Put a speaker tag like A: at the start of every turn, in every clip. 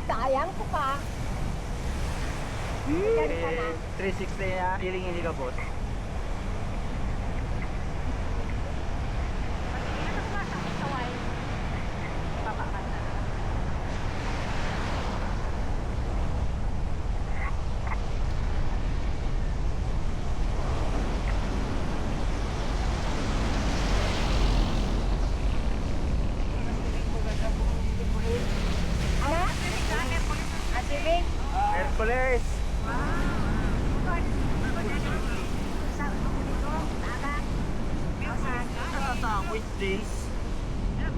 A: sayang ko pa. Ganun ka na.
B: 360 na ilingin ka, boss.
A: Ano? Asibig?
B: Hercules! Sa weekdays,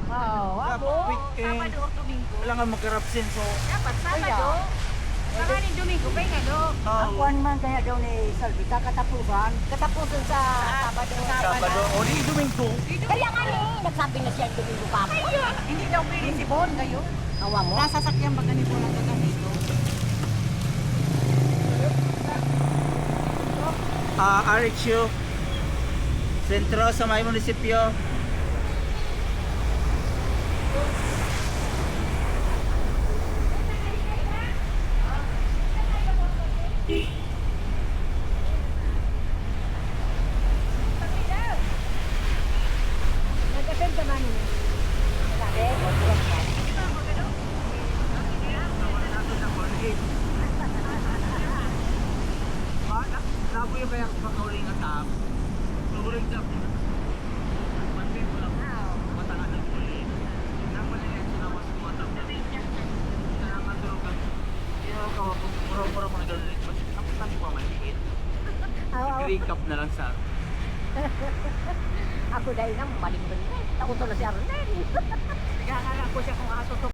A: Oo, ako.
B: weekend,
C: Sabado o Domingo.
B: wala nga magkarapsin, so
C: Dapat Sabado. Baka ni Domingo pa nga do.
A: Ang kuwan man kaya daw ni Salvi, katapusan. Katapusan sa Sabado.
B: Sabado o di Domingo.
A: Kaya nga ni, nagsabi na siya Domingo pa ako.
C: Hindi daw pwede si Bon ngayon.
A: Awa mo?
C: Nasasakyan ba ganito lang gagamito?
B: RHU Sentro sa may munisipyo.
A: Nagkasend ka man. Sabi,
B: Nabo yung kaya makauling at tap. Nuhuling tap. Manmin mo lang. Matangan ng kulit. Naman na yan sila mas kumatap na. Kaya matulog ka. Kaya ka, mura-mura mo na gano'n. Tapos tayo pa maliit. Green cup na lang sa
A: ako dahil nang maling-maling. Ako to na si Arnel.
C: Nagkakala ko siya kung ato